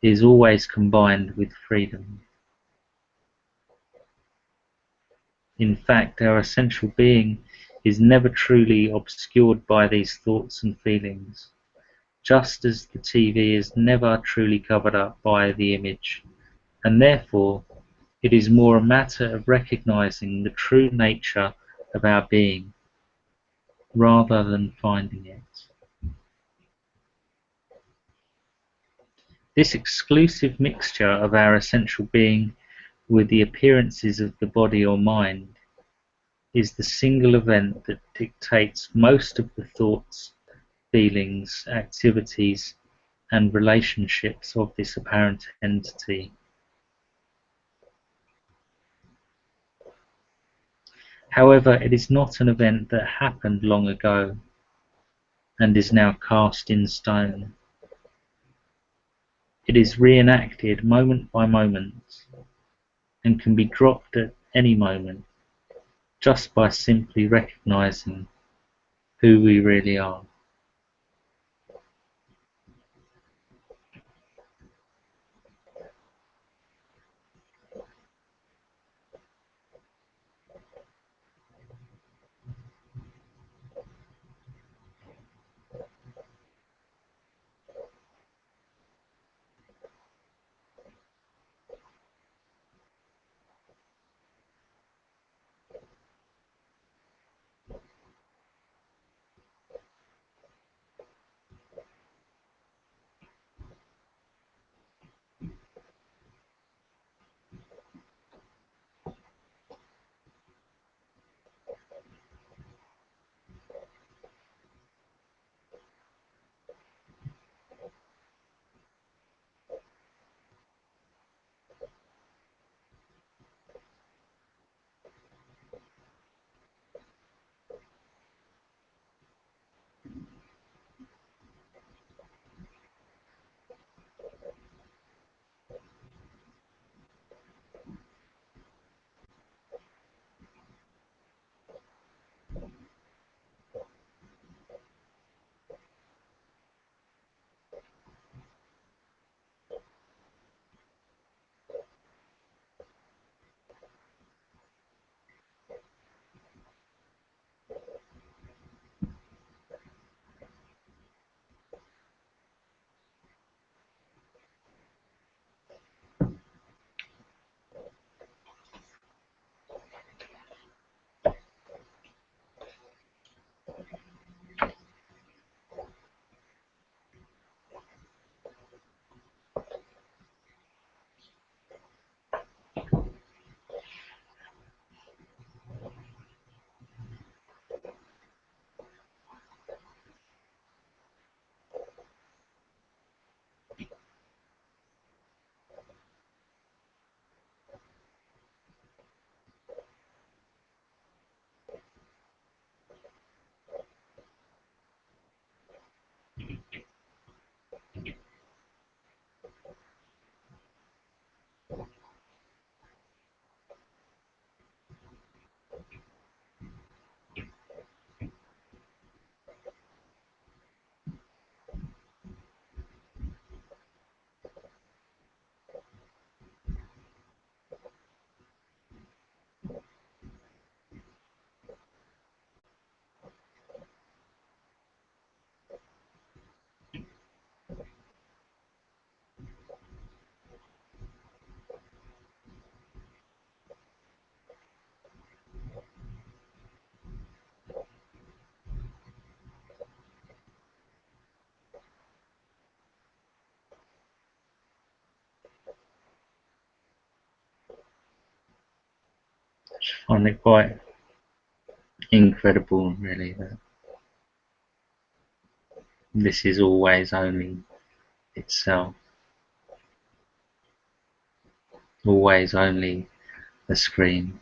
is always combined with freedom. In fact, our essential being is never truly obscured by these thoughts and feelings, just as the TV is never truly covered up by the image, and therefore it is more a matter of recognizing the true nature of our being, rather than finding it. This exclusive mixture of our essential being with the appearances of the body or mind is the single event that dictates most of the thoughts, feelings, activities, and relationships of this apparent entity. However, it is not an event that happened long ago and is now cast in stone. It is reenacted moment by moment and can be dropped at any moment just by simply recognizing who we really are. I find it quite incredible, really, that this is always only itself, always only a screen,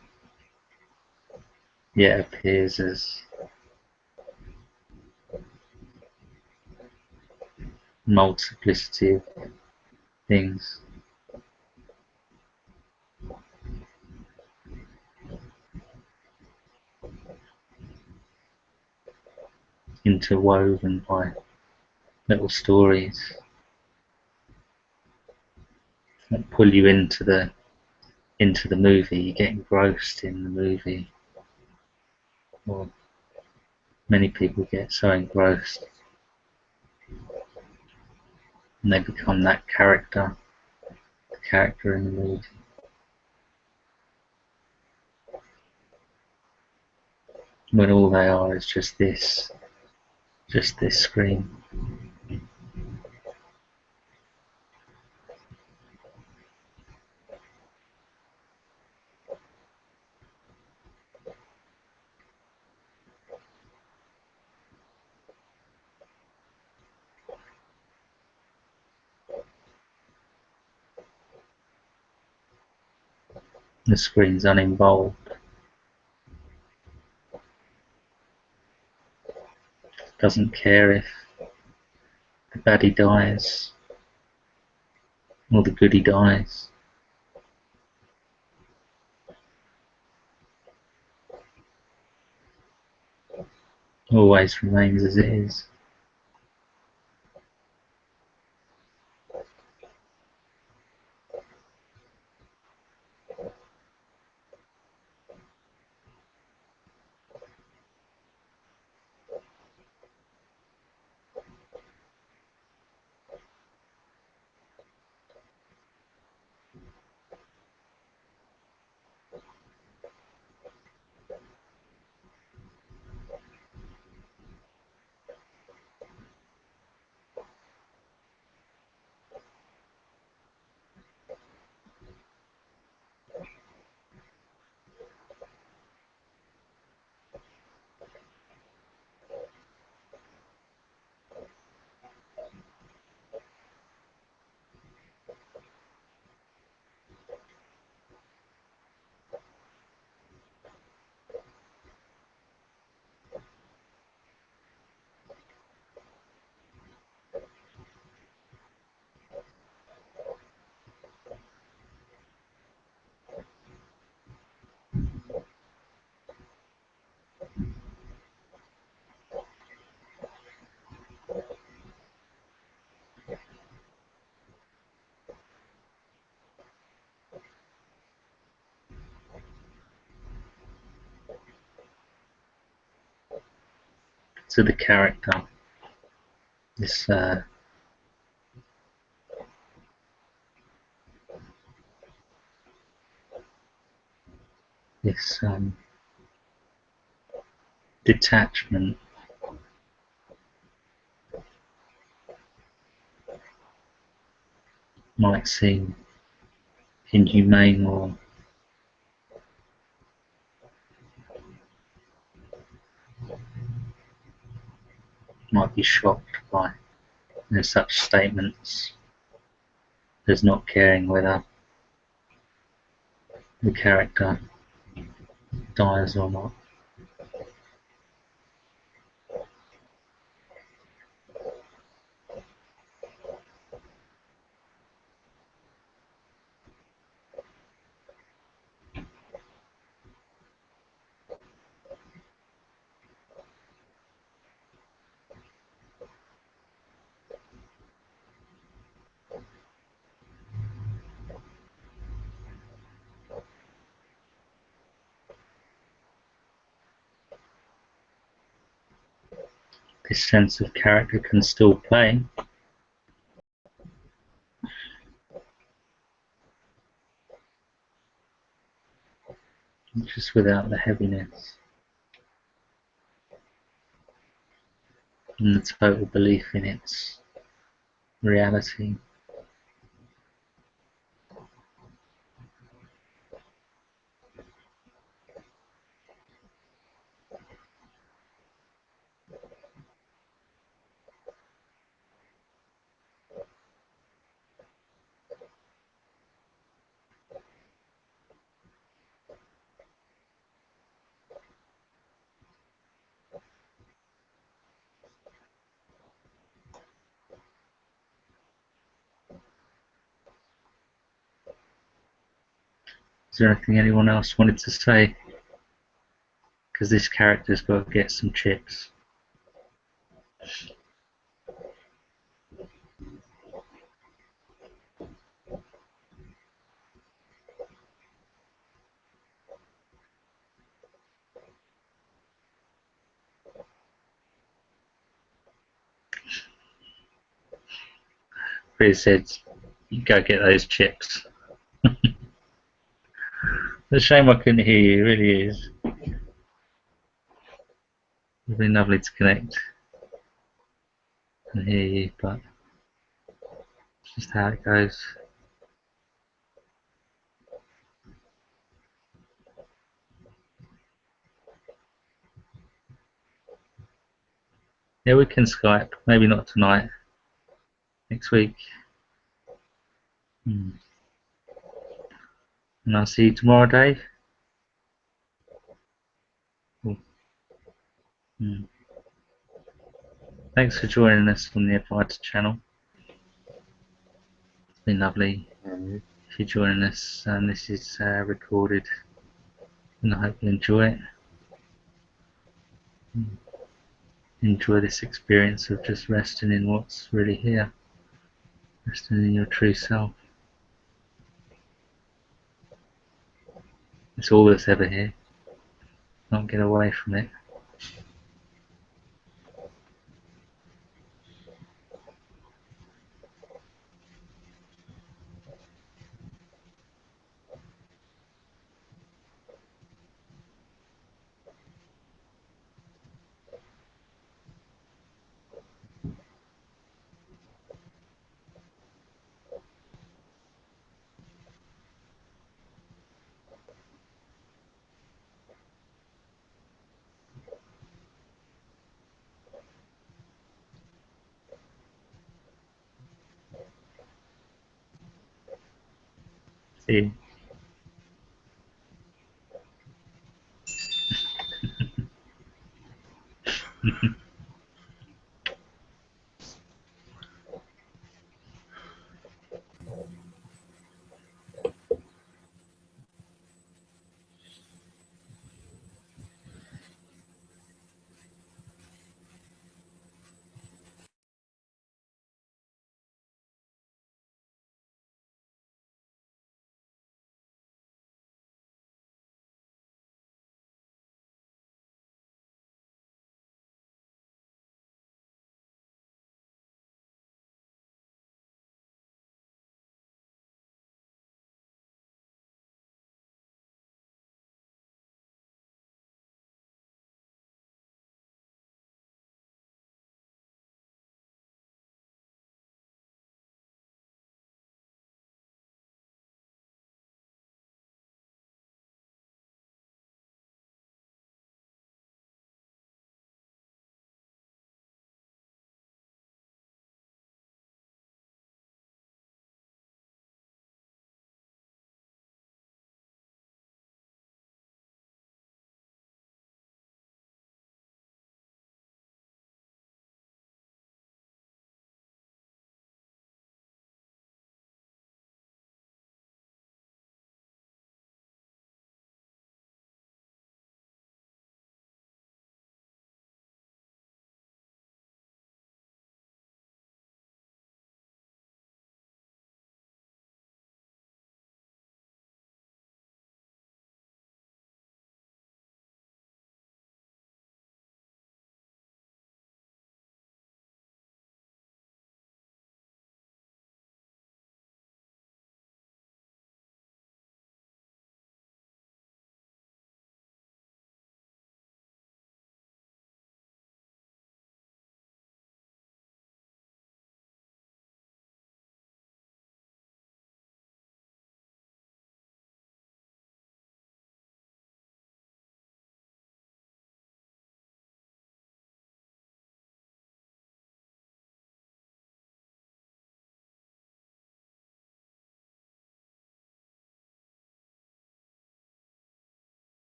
yet appears as multiplicity of things. interwoven by little stories that pull you into the movie. You get engrossed in the movie, or many people get so engrossed and they become that character, the character in the movie, when all they are is just this screen. The screen's uninvolved, doesn't care if the baddie dies or the goodie dies. Always remains as it is. To the character, this this detachment might seem inhumane or might be shocked by such statements as not caring whether the character dies or not. This sense of character can still play, just without the heaviness and the total belief in its reality. Is there anything anyone else wanted to say? Because this character's got to get some chips. Chris said, "You go get those chips." It's a shame I couldn't hear you. It really is. It's been lovely to connect and hear you, but it's just how it goes. Yeah, we can Skype. Maybe not tonight. Next week. And I'll see you tomorrow, Dave. Cool. Thanks for joining us on the Fighter channel. It's been lovely if you're joining us, and this is recorded, and I hope you enjoy it. Enjoy this experience of just resting in what's really here, resting in your true self. It's all that's ever here. Don't get away from it. See you.